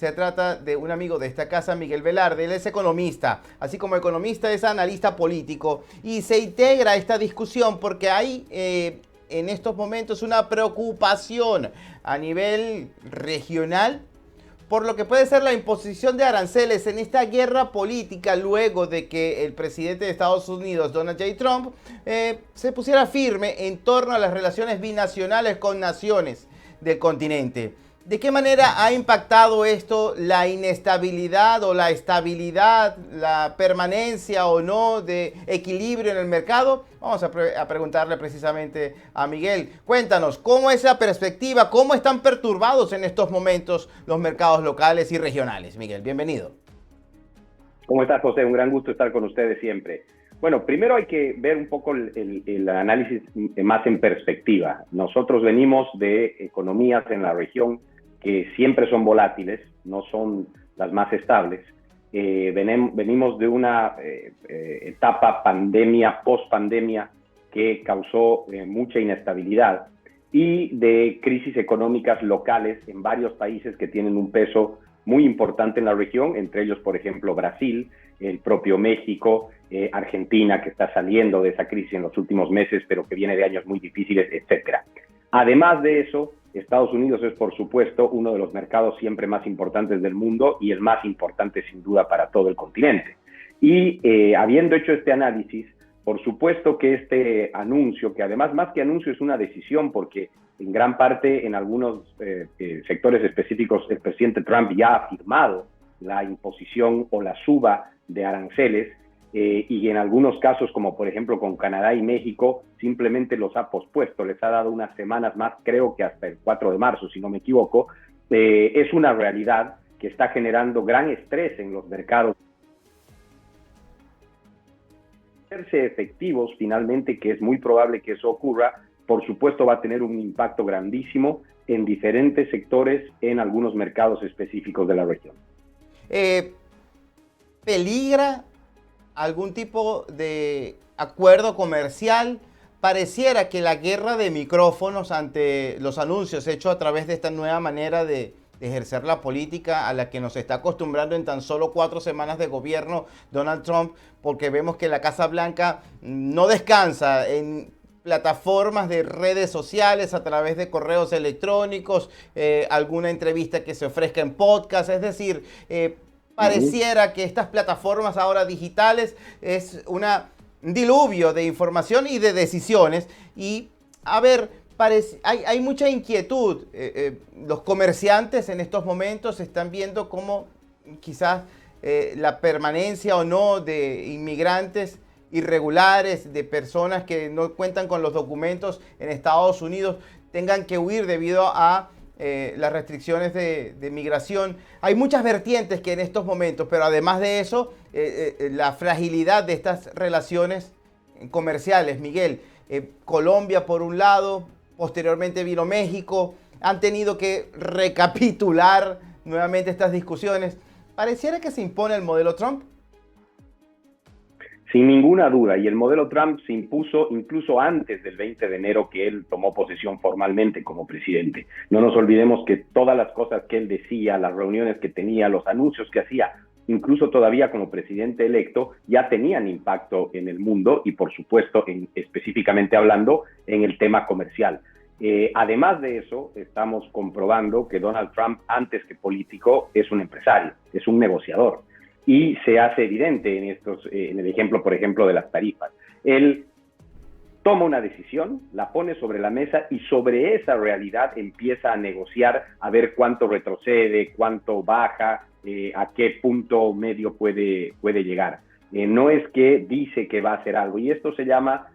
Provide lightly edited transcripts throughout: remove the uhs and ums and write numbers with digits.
Se trata de un amigo de esta casa, Miguel Velarde. Él es economista, así como economista es analista político y se integra a esta discusión porque hay en estos momentos una preocupación a nivel regional por lo que puede ser la imposición de aranceles en esta guerra política luego de que el presidente de Estados Unidos, Donald J. Trump, se pusiera firme en torno a las relaciones binacionales con naciones del continente. ¿De qué manera ha impactado esto la inestabilidad o la estabilidad, la permanencia o no de equilibrio en el mercado? Vamos a preguntarle precisamente a Miguel. Cuéntanos, ¿cómo es la perspectiva? ¿Cómo están perturbados en estos momentos los mercados locales y regionales? Miguel, bienvenido. ¿Cómo estás, José? Un gran gusto estar con ustedes siempre. Bueno, primero hay que ver un poco el análisis más en perspectiva. Nosotros venimos de economías en la región que siempre son volátiles, no son las más estables. Venimos de una etapa pandemia, post-pandemia, que causó mucha inestabilidad y de crisis económicas locales en varios países que tienen un peso muy importante en la región, entre ellos, por ejemplo, Brasil, el propio México, Argentina, que está saliendo de esa crisis en los últimos meses, pero que viene de años muy difíciles, etcétera. Además de eso, Estados Unidos es, por supuesto, uno de los mercados siempre más importantes del mundo y el más importante, sin duda, para todo el continente. Y habiendo hecho este análisis, por supuesto que este anuncio, que además más que anuncio es una decisión, porque en gran parte en algunos sectores específicos el presidente Trump ya ha firmado la imposición o la suba de aranceles, y en algunos casos, como por ejemplo con Canadá y México, simplemente los ha pospuesto, les ha dado unas semanas más, creo que hasta el 4 de marzo, si no me equivoco. Es una realidad que está generando gran estrés en los mercados. Hacerse efectivos finalmente, que es muy probable que eso ocurra, por supuesto va a tener un impacto grandísimo en diferentes sectores en algunos mercados específicos de la región. ¿Peligra algún tipo de acuerdo comercial? Pareciera que la guerra de micrófonos ante los anuncios hechos a través de esta nueva manera de ejercer la política a la que nos está acostumbrando en tan solo 4 semanas de gobierno Donald Trump, porque vemos que la Casa Blanca no descansa en plataformas de redes sociales, a través de correos electrónicos, alguna entrevista que se ofrezca en podcast, es decir, pareciera que estas plataformas ahora digitales es un diluvio de información y de decisiones. Y, a ver, hay mucha inquietud. Los comerciantes en estos momentos están viendo cómo quizás la permanencia o no de inmigrantes irregulares, de personas que no cuentan con los documentos en Estados Unidos, tengan que huir debido a las restricciones de migración. Hay muchas vertientes que en estos momentos, pero además de eso, la fragilidad de estas relaciones comerciales. Miguel, Colombia por un lado, posteriormente vino México, han tenido que recapitular nuevamente estas discusiones. ¿Pareciera que se impone el modelo Trump? Sin ninguna duda, y el modelo Trump se impuso incluso antes del 20 de enero que él tomó posesión formalmente como presidente. No nos olvidemos que todas las cosas que él decía, las reuniones que tenía, los anuncios que hacía, incluso todavía como presidente electo, ya tenían impacto en el mundo y, por supuesto, específicamente hablando, en el tema comercial. Además de eso, estamos comprobando que Donald Trump, antes que político, es un empresario, es un negociador. Y se hace evidente en el ejemplo, por ejemplo, de las tarifas. Él toma una decisión, la pone sobre la mesa y sobre esa realidad empieza a negociar, a ver cuánto retrocede, cuánto baja, a qué punto medio puede llegar. No es que dice que va a hacer algo, y esto se llama,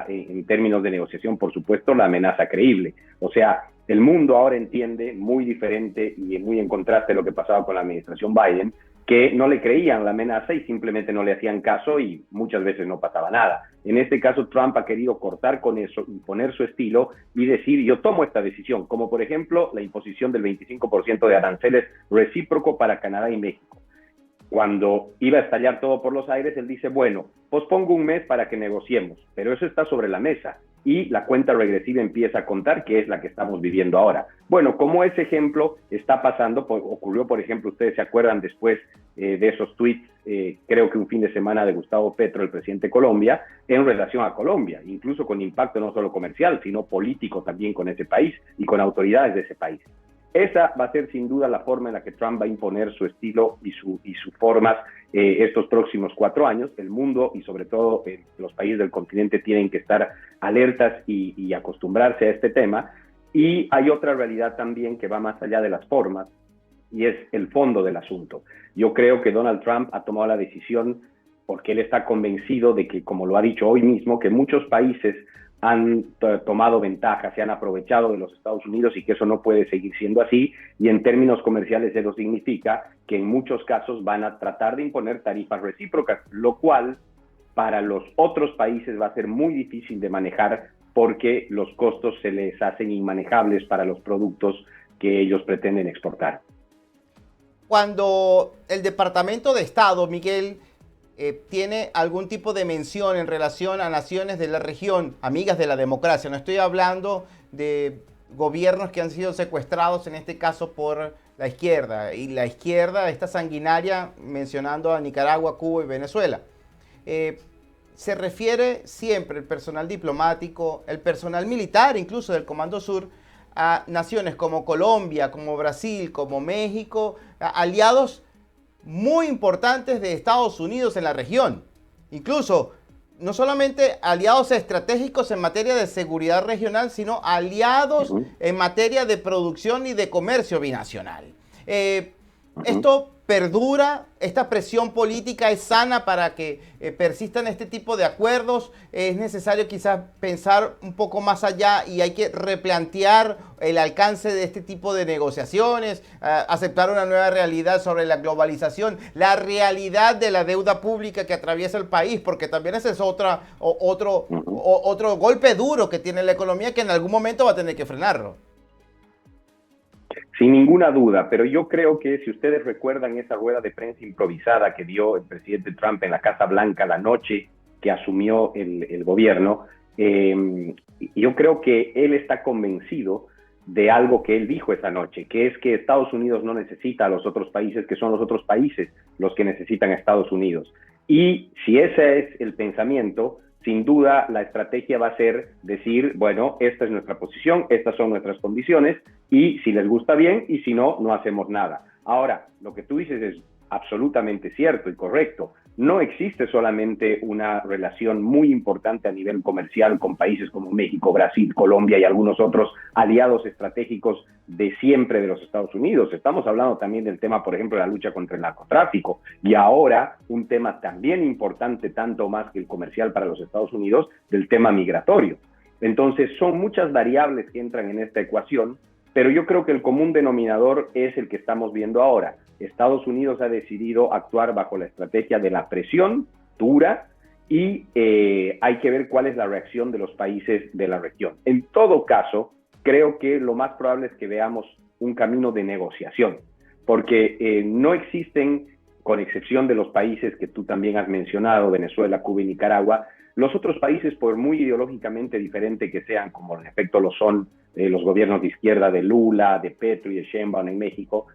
en términos de negociación, por supuesto, la amenaza creíble. O sea, el mundo ahora entiende, muy diferente y muy en contraste de lo que pasaba con la administración Biden, que no le creían la amenaza y simplemente no le hacían caso y muchas veces no pasaba nada. En este caso, Trump ha querido cortar con eso, imponer su estilo y decir, yo tomo esta decisión, como por ejemplo la imposición del 25% de aranceles recíproco para Canadá y México. Cuando iba a estallar todo por los aires, él dice, bueno, pospongo un mes para que negociemos, pero eso está sobre la mesa y la cuenta regresiva empieza a contar, que es la que estamos viviendo ahora. Bueno, como ese ejemplo está pasando, ocurrió, por ejemplo, ustedes se acuerdan después de esos tweets, creo que un fin de semana de Gustavo Petro, el presidente de Colombia, en relación a Colombia, incluso con impacto no solo comercial, sino político también con ese país y con autoridades de ese país. Esa va a ser sin duda la forma en la que Trump va a imponer su estilo y sus formas estos próximos 4 años. El mundo y sobre todo los países del continente tienen que estar alertas y acostumbrarse a este tema. Y hay otra realidad también que va más allá de las formas y es el fondo del asunto. Yo creo que Donald Trump ha tomado la decisión porque él está convencido de que, como lo ha dicho hoy mismo, que muchos países han tomado ventaja, se han aprovechado de los Estados Unidos y que eso no puede seguir siendo así, y en términos comerciales eso significa que en muchos casos van a tratar de imponer tarifas recíprocas, lo cual para los otros países va a ser muy difícil de manejar porque los costos se les hacen inmanejables para los productos que ellos pretenden exportar. Cuando el Departamento de Estado, Miguel, tiene algún tipo de mención en relación a naciones de la región, amigas de la democracia. No estoy hablando de gobiernos que han sido secuestrados, en este caso por la izquierda. Y la izquierda está sanguinaria, mencionando a Nicaragua, Cuba y Venezuela. Se refiere siempre el personal diplomático, el personal militar, incluso del Comando Sur, a naciones como Colombia, como Brasil, como México, aliados muy importantes de Estados Unidos en la región. Incluso, no solamente aliados estratégicos en materia de seguridad regional, sino aliados en materia de producción y de comercio binacional. Esto perdura, esta presión política es sana para que persistan este tipo de acuerdos. Es necesario quizás pensar un poco más allá y hay que replantear el alcance de este tipo de negociaciones, aceptar una nueva realidad sobre la globalización, la realidad de la deuda pública que atraviesa el país, porque también ese es otro golpe duro que tiene la economía que en algún momento va a tener que frenarlo. Sin ninguna duda, pero yo creo que si ustedes recuerdan esa rueda de prensa improvisada que dio el presidente Trump en la Casa Blanca la noche que asumió el gobierno, yo creo que él está convencido de algo que él dijo esa noche, que es que Estados Unidos no necesita a los otros países, que son los otros países los que necesitan a Estados Unidos. Y si ese es el pensamiento, sin duda la estrategia va a ser decir, bueno, esta es nuestra posición, estas son nuestras condiciones, y si les gusta bien, y si no, no hacemos nada. Ahora, lo que tú dices es absolutamente cierto y correcto. No existe solamente una relación muy importante a nivel comercial con países como México, Brasil, Colombia y algunos otros aliados estratégicos de siempre de los Estados Unidos. Estamos hablando también del tema, por ejemplo, de la lucha contra el narcotráfico. Y ahora, un tema también importante, tanto más que el comercial para los Estados Unidos, del tema migratorio. Entonces, son muchas variables que entran en esta ecuación, pero yo creo que el común denominador es el que estamos viendo ahora. Estados Unidos ha decidido actuar bajo la estrategia de la presión dura y hay que ver cuál es la reacción de los países de la región. En todo caso, creo que lo más probable es que veamos un camino de negociación, porque no existen, con excepción de los países que tú también has mencionado, Venezuela, Cuba y Nicaragua, los otros países, por muy ideológicamente diferente que sean, como en efecto lo son los gobiernos de izquierda de Lula, de Petro y de Sheinbaum en México,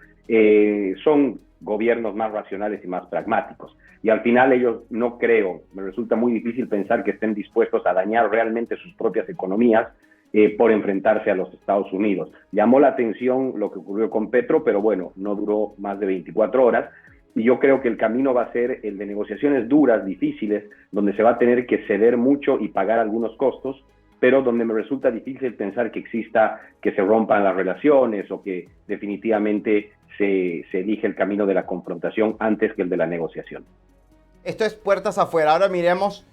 son gobiernos más racionales y más pragmáticos. Y al final ellos no creo, me resulta muy difícil pensar que estén dispuestos a dañar realmente sus propias economías por enfrentarse a los Estados Unidos. Llamó la atención lo que ocurrió con Petro, pero bueno, no duró más de 24 horas. Y yo creo que el camino va a ser el de negociaciones duras, difíciles, donde se va a tener que ceder mucho y pagar algunos costos, pero donde me resulta difícil pensar que exista que se rompan las relaciones o que definitivamente se elige el camino de la confrontación antes que el de la negociación. Esto es puertas afuera. Ahora miremos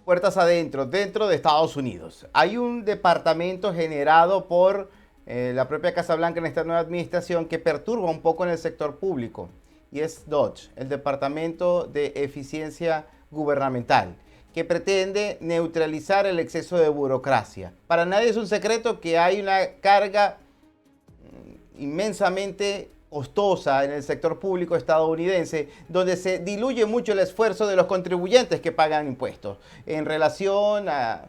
puertas adentro, dentro de Estados Unidos. Hay un departamento generado por la propia Casa Blanca en esta nueva administración que perturba un poco en el sector público. Y es DOGE, el Departamento de Eficiencia Gubernamental, que pretende neutralizar el exceso de burocracia. Para nadie es un secreto que hay una carga inmensamente costosa en el sector público estadounidense, donde se diluye mucho el esfuerzo de los contribuyentes que pagan impuestos en relación a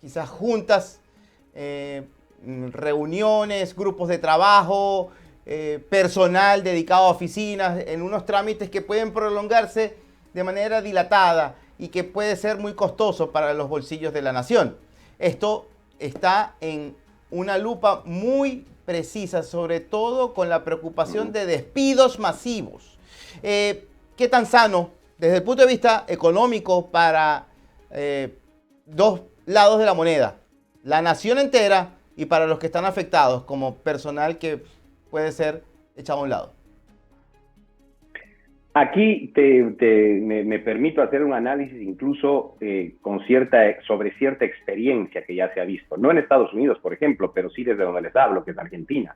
quizás juntas, reuniones, grupos de trabajo, personal dedicado a oficinas, en unos trámites que pueden prolongarse de manera dilatada y que puede ser muy costoso para los bolsillos de la nación. Esto está en una lupa muy precisa, sobre todo con la preocupación de despidos masivos. ¿Qué tan sano desde el punto de vista económico para dos lados de la moneda? La nación entera y para los que están afectados como personal que puede ser echado a un lado. Aquí me permito hacer un análisis incluso sobre cierta experiencia que ya se ha visto. No en Estados Unidos, por ejemplo, pero sí desde donde les hablo, que es Argentina.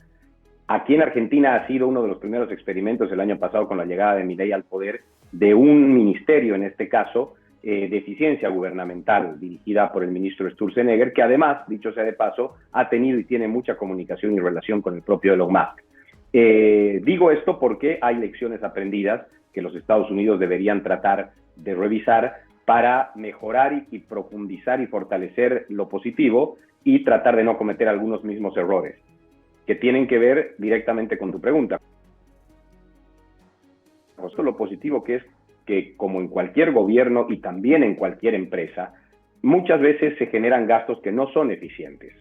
Aquí en Argentina ha sido uno de los primeros experimentos el año pasado con la llegada de Milei al poder de un ministerio, en este caso, de eficiencia gubernamental, dirigida por el ministro Sturzenegger, que además, dicho sea de paso, ha tenido y tiene mucha comunicación y relación con el propio Elon Musk. Digo esto porque hay lecciones aprendidas que los Estados Unidos deberían tratar de revisar para mejorar y profundizar y fortalecer lo positivo y tratar de no cometer algunos mismos errores que tienen que ver directamente con tu pregunta. Esto lo positivo que es que, como en cualquier gobierno y también en cualquier empresa, muchas veces se generan gastos que no son eficientes.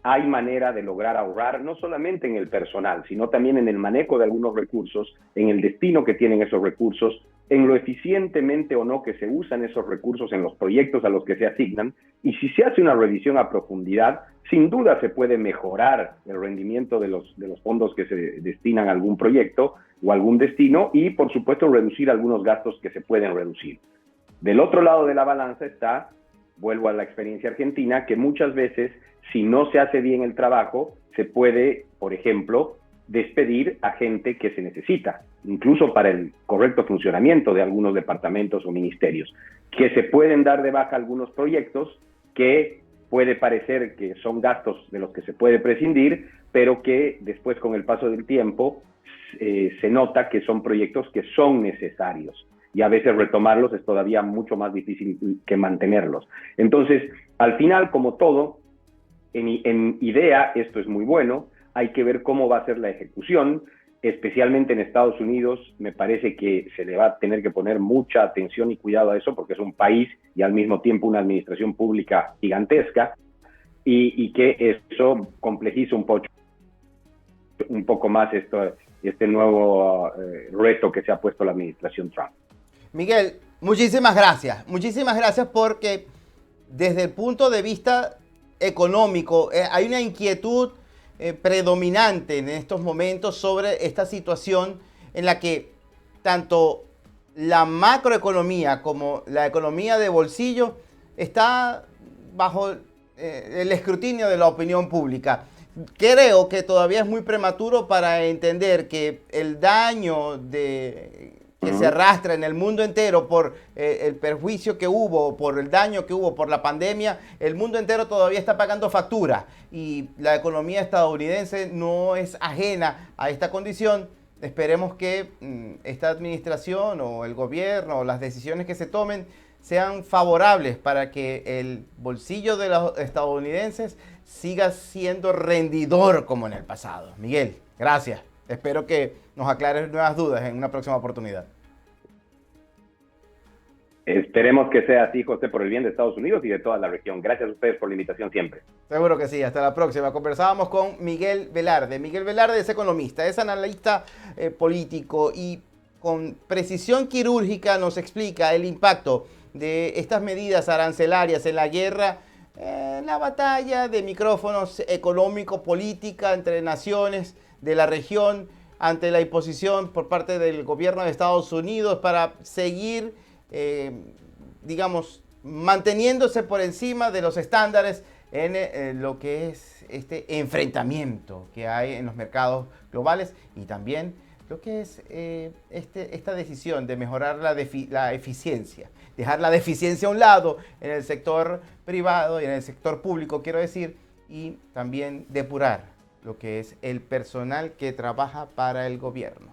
Hay manera de lograr ahorrar no solamente en el personal, sino también en el manejo de algunos recursos, en el destino que tienen esos recursos, en lo eficientemente o no que se usan esos recursos en los proyectos a los que se asignan. Y si se hace una revisión a profundidad, sin duda se puede mejorar el rendimiento de los fondos que se destinan a algún proyecto o algún destino y, por supuesto, reducir algunos gastos que se pueden reducir. Del otro lado de la balanza está, vuelvo a la experiencia argentina, que muchas veces, si no se hace bien el trabajo, se puede, por ejemplo, despedir a gente que se necesita, incluso para el correcto funcionamiento de algunos departamentos o ministerios, que se pueden dar de baja algunos proyectos que puede parecer que son gastos de los que se puede prescindir, pero que después, con el paso del tiempo, se nota que son proyectos que son necesarios. Y a veces retomarlos es todavía mucho más difícil que mantenerlos. Entonces, al final, como todo, en idea esto es muy bueno, hay que ver cómo va a ser la ejecución, especialmente en Estados Unidos. Me parece que se le va a tener que poner mucha atención y cuidado a eso, porque es un país y al mismo tiempo una administración pública gigantesca, y que eso complejiza un poco más este nuevo reto que se ha puesto la administración Trump. Miguel, muchísimas gracias porque desde el punto de vista económico hay una inquietud predominante en estos momentos sobre esta situación en la que tanto la macroeconomía como la economía de bolsillo está bajo el escrutinio de la opinión pública. Creo que todavía es muy prematuro para entender que el daño que se arrastra en el mundo entero por el perjuicio que hubo, por el daño que hubo por la pandemia, el mundo entero todavía está pagando factura y la economía estadounidense no es ajena a esta condición. Esperemos que esta administración o el gobierno o las decisiones que se tomen sean favorables para que el bolsillo de los estadounidenses siga siendo rendidor como en el pasado. Miguel, gracias. Espero que nos aclares nuevas dudas en una próxima oportunidad. Esperemos que sea así, José, por el bien de Estados Unidos y de toda la región. Gracias a ustedes por la invitación siempre. Seguro que sí. Hasta la próxima. Conversábamos con Miguel Velarde. Miguel Velarde es economista, es analista político y con precisión quirúrgica nos explica el impacto de estas medidas arancelarias en la guerra, en la batalla de micrófonos económico-política entre naciones de la región ante la imposición por parte del gobierno de Estados Unidos para seguir, digamos, manteniéndose por encima de los estándares en lo que es este enfrentamiento que hay en los mercados globales y también lo que es esta decisión de mejorar la eficiencia, dejar la deficiencia a un lado en el sector privado y en el sector público, quiero decir, y también depurar lo que es el personal que trabaja para el gobierno.